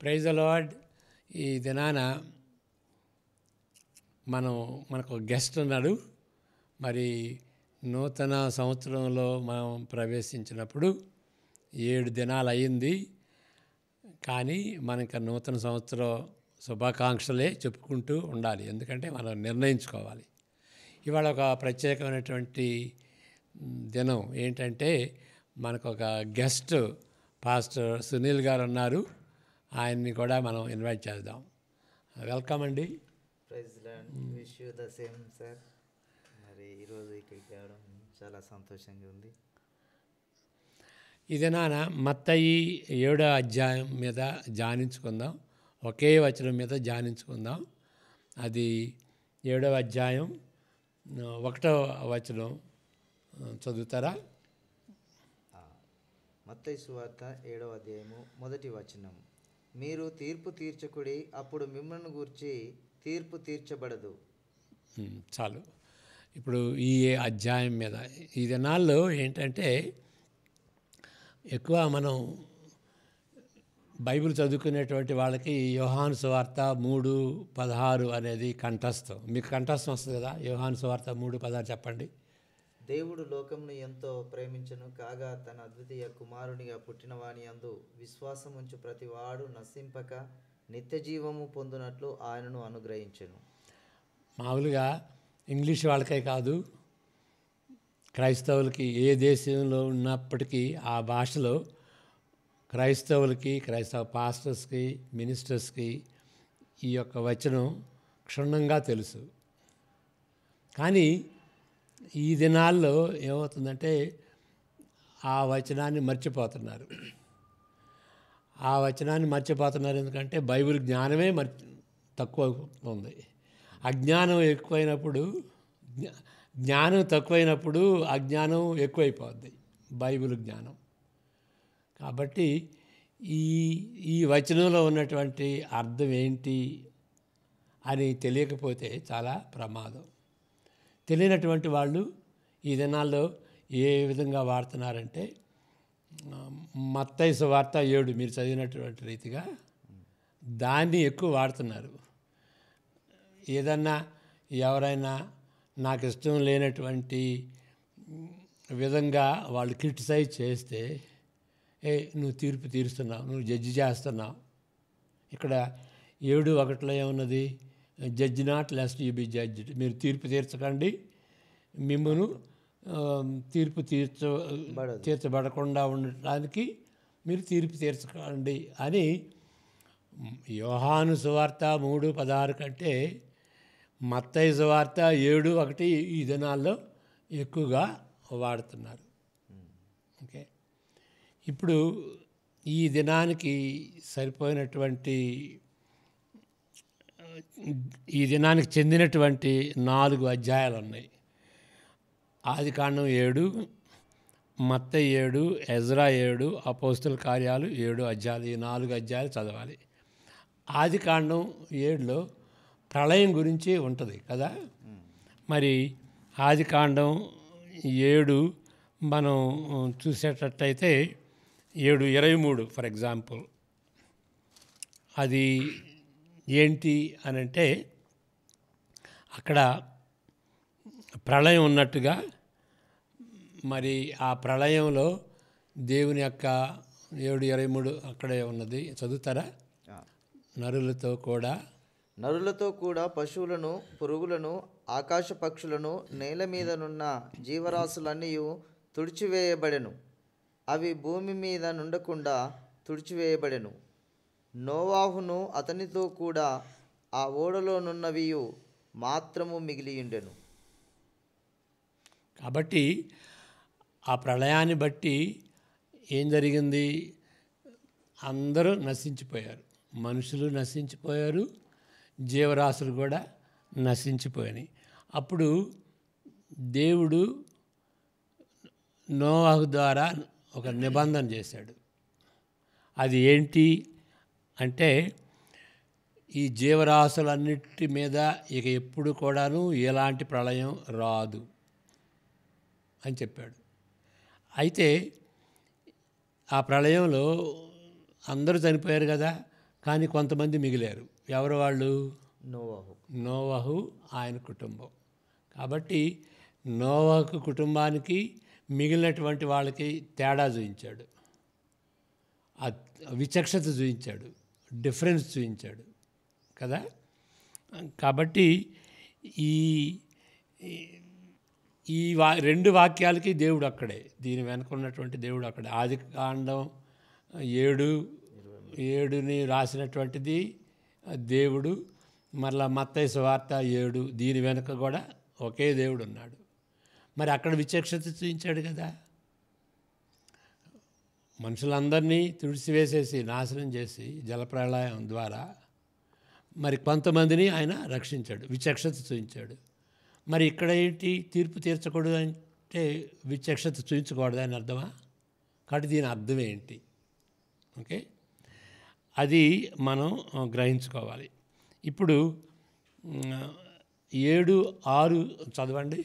Praise the lord. ఈ దినాన మనకు గెస్ట్ ఉన్నాడు. మరి నూతన సంవత్సరంలో మనం ప్రవేశించినప్పుడు 7 దినాలు అయింది. కానీ మనకి నూతన సంవత్సరం శుభాకాంక్షలే చెప్పుకుంటూ ఉండాలి. ఎందుకంటే మనం నిర్ణయించుకోవాలి. ఇవాళ ఒక ప్రత్యేకమైనటువంటి దినం ఏంటంటే మనకు ఒక గెస్ట్ పాస్టర్ సునీల్ గారు ఉన్నారు. ఆయన్ని కూడా మనం ఇన్వైట్ చేద్దాం. వెల్కమ్ అండి. Praise lord. Wish you the same sir. మరి ఈరోజు ఇక్కడికి రావడం చాలా సంతోషంగా ఉంది. ఈ దినాన మత్తయి 7వ అధ్యాయం మీద ధ్యానించుకుందాం. ఒకే వచనం మీద ధ్యానించుకుందాం. అది 7వ అధ్యాయం 1వ వచనం చదువుతారా? మత్తయి సువార్త 7వ అధ్యాయము 1వ వచనం. మీరు తీర్పు తీర్చకుడి, అప్పుడు మిమ్మల్ని గూర్చి తీర్పు తీర్చబడదు. చాలు. ఇప్పుడు ఈ అధ్యాయం మీద ఈ దినాల్లో ఏంటంటే ఎక్కువ మనం బైబిల్ చదువుకునేటువంటి వాళ్ళకి యోహాను సువార్త 3:16 అనేది కంఠస్థం. మీకు కంఠస్థం వస్తుంది కదా? యోహాను సువార్త 3:16 చెప్పండి. దేవుడు లోకమును ఎంతో ప్రేమించెను, కాగా తన అద్వితీయ కుమారునిగా పుట్టిన వాని యందు విశ్వాసం ఉంచు ప్రతివాడు నశింపక నిత్య జీవము పొందునట్లు ఆయనను అనుగ్రహించెను. మామూలుగా ఇంగ్లీష్ వాళ్ళకే కాదు, క్రైస్తవులకి ఏ దేశంలో ఉన్నప్పటికీ ఆ భాషలో క్రైస్తవులకి, క్రైస్తవ పాస్టర్స్కి, మినిస్టర్స్కి ఈ యొక్క వచనం క్షుణ్ణంగా తెలుసు. కానీ ఈ దినాల్లో ఏమవుతుందంటే ఆ వచనాన్ని మర్చిపోతున్నారు. ఎందుకంటే బైబిల్ జ్ఞానమే తక్కువ ఉంది. అజ్ఞానం ఎక్కువైనప్పుడు, జ్ఞానం తక్కువైనప్పుడు అజ్ఞానం ఎక్కువైపోద్ది, బైబిల్ జ్ఞానం. కాబట్టి ఈ వచనంలో ఉన్నటువంటి అర్థం ఏంటి అని తెలియకపోతే చాలా ప్రమాదం. తెలియనటువంటి వాళ్ళు ఈ దినాల్లో ఏ విధంగా వాడుతున్నారంటే మత్తయి సువార్త 7 మీరు చదివినటువంటి రీతిగా దాన్ని ఎక్కువ వాడుతున్నారు. ఏదన్నా ఎవరైనా నాకు ఇష్టం లేనటువంటి విధంగా వాళ్ళు క్రిటిసైజ్ చేస్తే, నువ్వు తీర్పు తీరుస్తున్నావు, నువ్వు జడ్జి చేస్తున్నావు. ఇక్కడ 7:1 ఏమున్నది? Judge not lest you be judged. మీరు తీర్పు తీర్చకండి, మిమ్మల్ని తీర్పు తీర్చబడకుండా ఉండటానికి మీరు తీర్పు తీర్చకండి అని యోహాను సువార్త 3:16 కంటే మత్తయి సువార్త 7:1 ఈ దినాల్లో ఎక్కువగా వాడుతున్నారు. ఓకే, ఇప్పుడు ఈ దినానికి సరిపోయినటువంటి, ఈ దినానికి చెందినటువంటి 4 అధ్యాయాలు ఉన్నాయి. ఆదికాండం 7, మత్తయి 7, ఎజ్రా 7, అపోస్తుల కార్యాలు 7 అధ్యాయాలు. ఈ 4 అధ్యాయాలు చదవాలి. ఆదికాండం 7లో ప్రళయం గురించి ఉంటుంది కదా. మరి ఆదికాండం 7 మనం చూసేటట్టయితే 7:23 ఫర్ ఎగ్జాంపుల్, అది ఏంటి అని అంటే అక్కడ ప్రళయం ఉన్నట్టుగా, మరి ఆ ప్రళయంలో దేవుని యొక్క 7:23 అక్కడే ఉన్నది, చదువుతారా? నరులతో కూడా పశువులను, పురుగులను, ఆకాశ పక్షులను, నేల మీదనున్న జీవరాశులన్నీ తుడిచివేయబడెను. అవి భూమి మీద నుండకుండా తుడిచివేయబడెను. నోవాహును అతనితో కూడా ఆ ఓడలోనున్నవి మాత్రము మిగిలియుండెను. కాబట్టి ఆ ప్రళయాన్ని బట్టి ఏం జరిగింది? అందరూ నశించిపోయారు. మనుషులు నశించిపోయారు, జీవరాశులు కూడా నశించిపోయాయి. అప్పుడు దేవుడు నోవాహు ద్వారా ఒక నిబంధన చేశాడు. అది ఏంటి అంటే, ఈ జీవరాశులన్నిటి మీద ఇక ఎప్పుడు కూడాను ఎలాంటి ప్రళయం రాదు అని చెప్పాడు. అయితే ఆ ప్రళయంలో అందరూ చనిపోయారు కదా, కానీ కొంతమంది మిగిలారు. ఎవరు వాళ్ళు? నోవహు. నోవహు ఆయన కుటుంబం. కాబట్టి నోవహు కుటుంబానికి మిగిలినటువంటి వాళ్ళకి తేడా చూపించాడు, విచక్షత చూపించాడు, డిఫరెన్స్ చూపించాడు కదా. కాబట్టి ఈ ఈ రెండు వాక్యాలకి దేవుడు అక్కడే, దీని వెనక ఉన్నటువంటి దేవుడు అక్కడే. ఆదికాండం 7:7 రాసినటువంటిది దేవుడు, మరలా మత్తయి సువార్త 7 దీని వెనుక కూడా ఒకే దేవుడు ఉన్నాడు. మరి అక్కడ విచక్షత చూపించాడు కదా. మనుషులందరినీ తుడిసివేసేసి నాశనం చేసి జలప్రళయం ద్వారా మరి కొంతమందిని ఆయన రక్షించాడు, విచక్షత చూపించాడు. మరి ఇక్కడ ఏంటి? తీర్పు తీర్చకూడదు అంటే విచక్షత చూపించకూడదు అని అర్థమా? కాబట్టి దీని అర్థం ఏంటి? ఓకే, అది మనం గ్రహించుకోవాలి. ఇప్పుడు 7:6 చదవండి.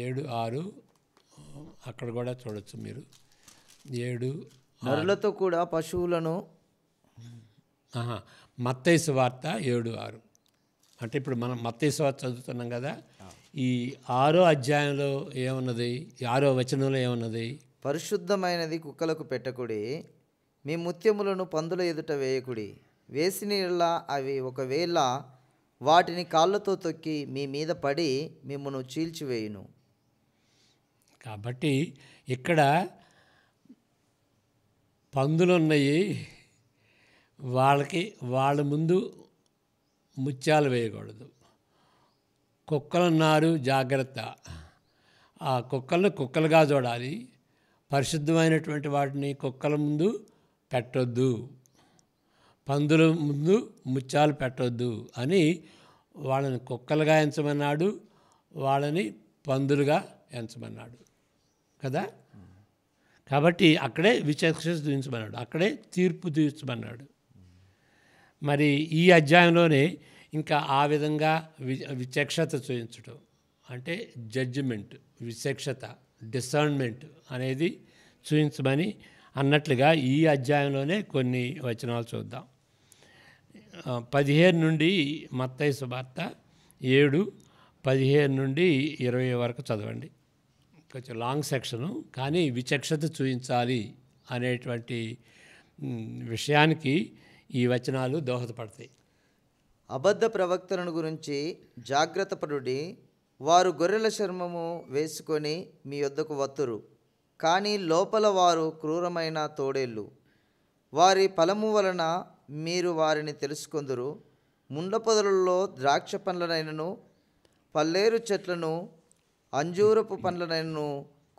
7:6 అక్కడ కూడా చూడొచ్చు మీరు. 7 నరులతో కూడా పశువులను. మత్తయి సువార్త 7:6 అంటే ఇప్పుడు మనం మత్తయి సువార్త చదువుతున్నాం కదా. ఈ 6వ అధ్యాయంలో ఏమున్నది? 6వ వచనంలో ఏమున్నది? పరిశుద్ధమైనది కుక్కలకు పెట్టకుడి, మీ ముత్యములను పందుల ఎదుట వేయకుడి, వేసినలా అవి ఒకవేళ వాటిని కాళ్ళతో తొక్కి మీ మీద పడి మిమ్మను చీల్చివేయును. కాబట్టి ఇక్కడ పందులున్నాయి, వాళ్ళ ముందు ముత్యాలు వేయకూడదు. కుక్కలున్నారు, జాగ్రత్త. ఆ కుక్కలను కుక్కలుగా చూడాలి. పరిశుద్ధమైనటువంటి వాటిని కుక్కల ముందు పెట్టొద్దు, పందుల ముందు ముత్యాలు పెట్టొద్దు అని వాళ్ళని కుక్కలుగా ఎంచమన్నాడు, వాళ్ళని పందులుగా ఎంచమన్నాడు కదా. కాబట్టి అక్కడే విచక్షణ చూపించమన్నాడు, అక్కడే తీర్పు తీర్చమన్నాడు. మరి ఈ అధ్యాయంలోనే ఇంకా ఆ విధంగా విచక్షత చూపించడం అంటే జడ్జిమెంట్, విచక్షత, డిసర్న్మెంట్ అనేది చూపించమని అన్నట్లుగా ఈ అధ్యాయంలోనే కొన్ని వచనాలు చూద్దాం. 15 నుండి మత్తయి సువార్త 7:15 నుండి 20 వరకు చదవండి. కొంచెం లాంగ్ సెక్షను, కానీ విచక్షత చూపించాలి అనేటువంటి విషయానికి ఈ వచనాలు దోహదపడతాయి. అబద్ధ ప్రవక్తలను గురించి జాగ్రత్త పడుడి, వారు గొర్రెల చర్మము వేసుకొని మీ యొద్దకు వత్తురు, కానీ లోపల వారు క్రూరమైన తోడేళ్ళు. వారి ఫలము వలన మీరు వారిని తెలుసుకొందురు. ముండ్ల పొదలలో ద్రాక్ష పండ్లనైనను పల్లేరు చెట్లను అంజూరపు పండ్లనైనను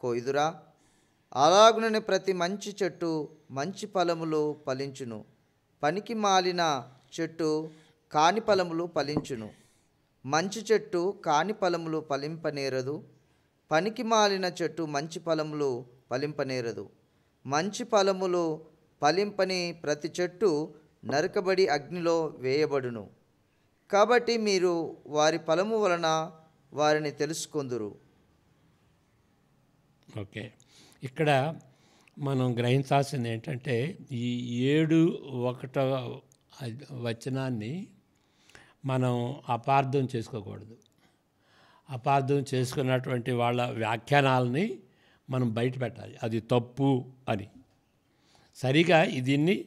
కోయుదురా? అలాగుననే ప్రతి మంచి చెట్టు మంచి ఫలములు ఫలించును, పనికి మాలిన చెట్టు కాని ఫలములు ఫలించును. మంచి చెట్టు కాని ఫలములు ఫలింపనేరదు, పనికి మాలిన చెట్టు మంచి ఫలములు ఫలింపనేరదు. మంచి ఫలములు ఫలింపని ప్రతి చెట్టు నరకబడి అగ్నిలో వేయబడును. కాబట్టి మీరు వారి ఫలము వలన వారిని తెలుసుకొందురు. ఓకే, ఇక్కడ మనం గ్రహించాల్సింది ఏంటంటే ఈ 7:1 వచనాన్ని మనం అపార్థం చేసుకోకూడదు. అపార్థం చేసుకున్నటువంటి వాళ్ళ వ్యాఖ్యానాలని మనం బయట పెట్టాలి, అది తప్పు అని. సరిగా దీన్ని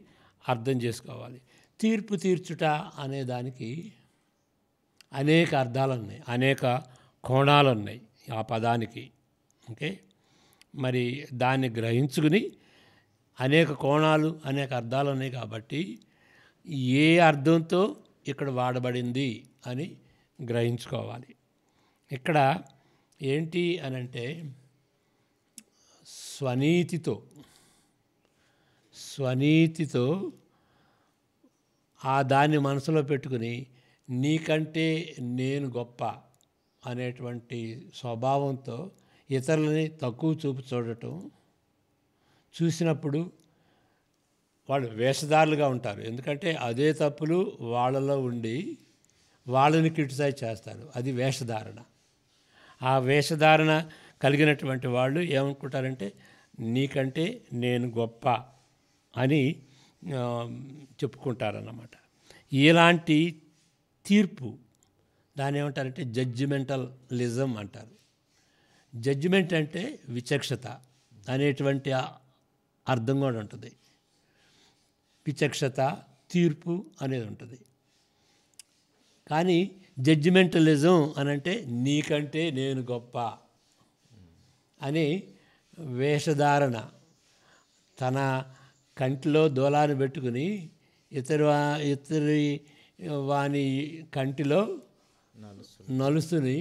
అర్థం చేసుకోవాలి. తీర్పు తీర్చుట అనే దానికి అనేక అర్థాలు ఉన్నాయి, అనేక కోణాలు ఉన్నాయి ఆ పదానికి. ఓకే, మరి దాన్ని గ్రహించుకుని అనేక కోణాలు, అనేక అర్థాలు ఉన్నాయి కాబట్టి ఏ అర్థంతో ఇక్కడ వాడబడింది అని గ్రహించుకోవాలి. ఇక్కడ ఏంటి అనంటే స్వనీతితో ఆ దాన్ని మనసులో పెట్టుకుని నీకంటే నేను గొప్ప అనేటువంటి స్వభావంతో ఇతరులని తక్కువ చూపు చూడటం, చూసినప్పుడు వాళ్ళు వేషధారులుగా ఉంటారు. ఎందుకంటే అదే తప్పులు వాళ్ళలో ఉండి వాళ్ళని క్రిటిసైజ్ చేస్తారు, అది వేషధారణ. ఆ వేషధారణ కలిగినటువంటి వాళ్ళు ఏమనుకుంటారంటే నీకంటే నేను గొప్ప అని ఆ, చెప్పుకుంటారన్నమాట. ఇలాంటి తీర్పు దాన్ని ఏమంటారంటే జడ్జిమెంటలిజం అంటారు. జడ్జిమెంట్ అంటే విచక్షత అనేటువంటి అర్థం కూడా ఉంటుంది. విచక్షత, తీర్పు అనేది ఉంటుంది. కానీ జడ్జిమెంటలిజం అనంటే నీకంటే నేను గొప్ప అని వేషధారణ, తన కంటిలో దూలాన్ని పెట్టుకుని ఇతరి వాని కంటిలో నలుసుని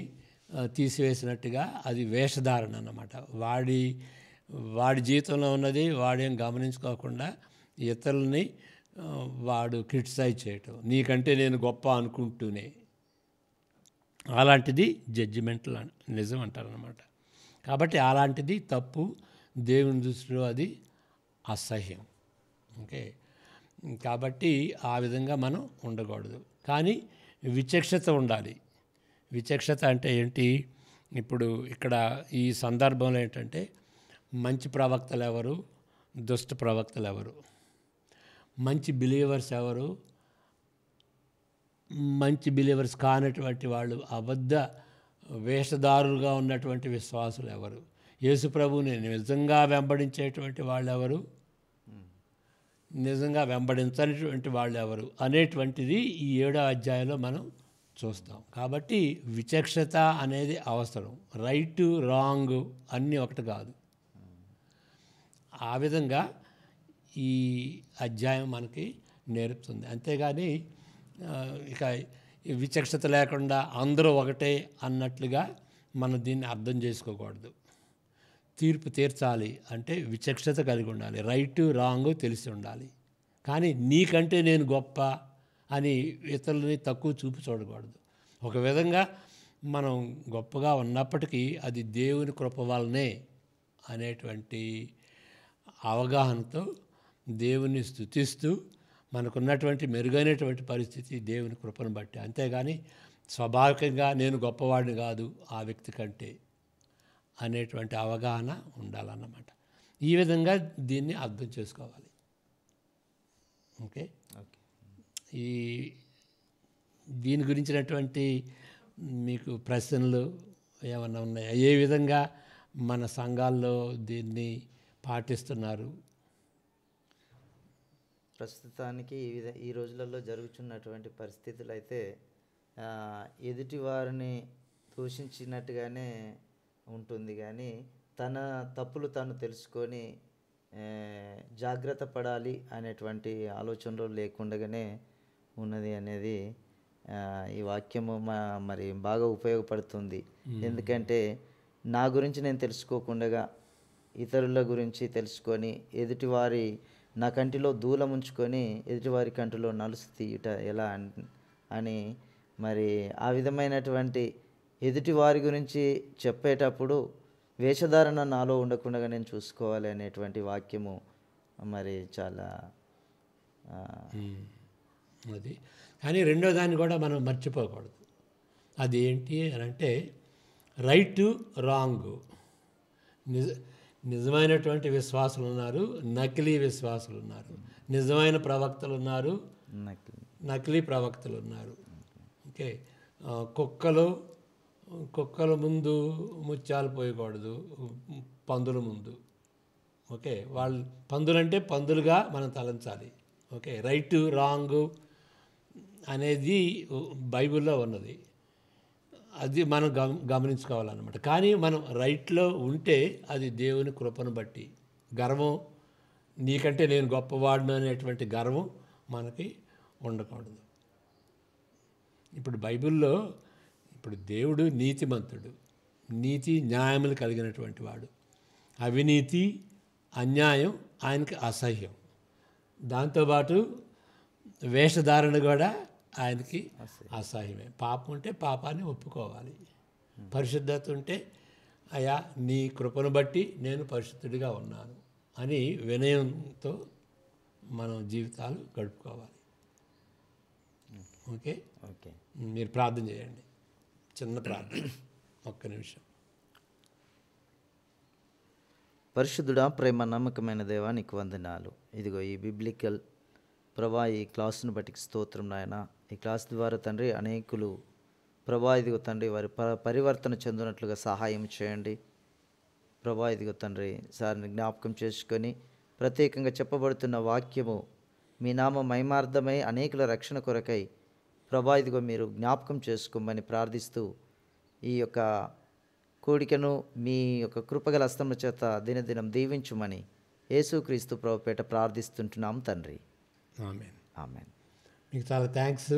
తీసివేసినట్టుగా అది వేషధారణ అన్నమాట. వాడి జీవితంలో ఉన్నది వాడేం గమనించుకోకుండా ఇతరులని వాడు క్రిటిసైజ్ చేయటం, నీకంటే నేను గొప్ప అనుకుంటూనే. అలాంటిది జడ్జిమెంటల్ నిజం అంటారనమాట. కాబట్టి అలాంటిది తప్పు, దేవుని దృష్టిలో అది అసహ్యం. ఓకే, కాబట్టి ఆ విధంగా మనం ఉండకూడదు. కానీ విచక్షత ఉండాలి. విచక్షత అంటే ఏంటి? ఇప్పుడు ఇక్కడ ఈ సందర్భంలో ఏంటంటే మంచి ప్రవక్తలు ఎవరు, దుష్ట ప్రవక్తలు ఎవరు, మంచి బిలీవర్స్ ఎవరు, మంచి బిలీవర్స్ కానటువంటి వాళ్ళు, అబద్ధ వేషధారులుగా ఉన్నటువంటి విశ్వాసులు ఎవరు, యేసు ప్రభువుని నిజంగా వెంబడించేటువంటి వాళ్ళు ఎవరు, నిజంగా వెంబడించనటువంటి వాళ్ళు ఎవరు అనేటువంటిది ఈ 7వ అధ్యాయంలో మనం చూస్తాం. కాబట్టి విచక్షత అనేది అవసరం. రైట్ రాంగ్ అన్నీ ఒకటి కాదు. ఆ విధంగా ఈ అధ్యాయం మనకి నేర్పుతుంది. అంతేగాని ఇక విచక్షత లేకుండా అందరూ ఒకటే అన్నట్లుగా మనం దీన్ని అర్థం చేసుకోకూడదు. తీర్పు తీర్చాలి అంటే విచక్షత కలిగి ఉండాలి, రైట్ రాంగ్ తెలిసి ఉండాలి. కానీ నీకంటే నేను గొప్ప అని ఇతరులని తక్కువ చూపి చూడకూడదు. ఒక విధంగా మనం గొప్పగా ఉన్నప్పటికీ అది దేవుని కృప వల్లనే అనేటువంటి అవగాహనతో దేవుని స్తుతిస్తూ మనకున్నటువంటి మెరుగైనటువంటి పరిస్థితి దేవుని కృపను బట్టి. అంతేగాని స్వాభావికంగా నేను గొప్పవాడిని కాదు ఆ వ్యక్తి కంటే అనేటువంటి అవగాహన ఉండాలన్నమాట. ఈ విధంగా దీన్ని అర్థం చేసుకోవాలి. ఓకే, ఈ దీని గురించినటువంటి మీకు ప్రశ్నలు ఏమన్నా ఉన్నాయా? ఏ విధంగా మన సంఘాల్లో దీన్ని పాటిస్తున్నారు? ప్రస్తుతానికి ఈ రోజులలో జరుగుతున్నటువంటి పరిస్థితులు అయితే ఎదుటి వారిని దూషించినట్టుగానే ఉంటుంది, కానీ తన తప్పులు తాను తెలుసుకొని జాగ్రత్త పడాలి అనేటువంటి ఆలోచనలో లేకుండానే ఉన్నది అనేది ఈ వాక్యము మరి బాగా ఉపయోగపడుతుంది. ఎందుకంటే నా గురించి నేను తెలుసుకోకుండా ఇతరుల గురించి తెలుసుకొని ఎదుటివారి నా కంటిలో దూలం ఉంచుకొని ఎదుటివారి కంటిలో నలుసు తీయుట ఎలా అని మరి ఆ విధమైనటువంటి ఎదుటివారి గురించి చెప్పేటప్పుడు వేషధారణ నాలో ఉండకుండా నేను చూసుకోవాలి అనేటువంటి వాక్యము మరి చాలా అది. కానీ రెండో దాన్ని కూడా మనం మర్చిపోకూడదు. అది ఏంటి అని అంటే రైట్ రాంగ్. నిజమైనటువంటి విశ్వాసులు ఉన్నారు, నకిలీ విశ్వాసులు ఉన్నారు. నిజమైన ప్రవక్తలు ఉన్నారు, నకిలీ ప్రవక్తలు ఉన్నారు. ఓకే, కుక్కల ముందు ముత్యాలు పోయకూడదు, పందుల ముందు. ఓకే, వాళ్ళు పందులంటే పందులుగా మనం తలంచాలి. ఓకే, రైట్ రాంగ్ అనేది బైబిల్లో ఉన్నది, అది మనం గమనించుకోవాలన్నమాట. కానీ మనం రైట్లో ఉంటే అది దేవుని కృపను బట్టి. గర్వం, నీకంటే నేను గొప్పవాడును అనేటువంటి గర్వం మనకి ఉండకూడదు. ఇప్పుడు బైబిల్లో ఇప్పుడు దేవుడు నీతిమంతుడు, నీతి న్యాయములు కలిగినటువంటి వాడు. అవినీతి అన్యాయం ఆయనకి అసహ్యం. దాంతోపాటు వేషధారణ కూడా ఆయనకి అసహ్యమే. పాపం ఉంటే పాపాన్ని ఒప్పుకోవాలి, పరిశుద్ధత ఉంటే అయ్యా నీ కృపను బట్టి నేను పరిశుద్ధుడిగా ఉన్నాను అని వినయంతో మనం జీవితాలు గడుపుకోవాలి. ఓకే ఓకే, మీరు ప్రార్థన చేయండి, చిన్న ప్రార్థన, ఒక్క నిమిషం. పరిశుద్ధుడా, ప్రేమ నమ్మకమైన దేవా, నీకు వందనాలు. ఇదిగో ఈ బిబ్లికల్ ప్రభా ఈ క్లాసును బట్టి స్తోత్రం నాయన. ఈ క్లాస్ ద్వారా తండ్రి అనేకులు ప్రభా ఇదిగో తండ్రి వారి పరివర్తన చెందినట్లుగా సహాయం చేయండి. ప్రభా ఇదిగో తండ్రి సార్ని జ్ఞాపకం చేసుకొని ప్రత్యేకంగా చెప్పబడుతున్న వాక్యము మీ నామ మహిమార్థమై అనేకుల రక్షణ కొరకై ప్రభా ఇదిగో మీరు జ్ఞాపకం చేసుకోమని ప్రార్థిస్తూ ఈ యొక్క కూడికను మీ యొక్క కృపగల హస్తముల చేత దినదినం దీవించుమని యేసుక్రీస్తు ప్రభుపేట ప్రార్థిస్తుంటున్నాం తండ్రి. ఆమేన్. ఆమేన్. మీకు చాలా థ్యాంక్స్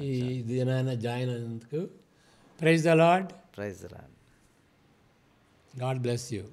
ఈ దినాన జాయిన్ అయినందుకు. Praise the lord. Praise the lord. God bless you.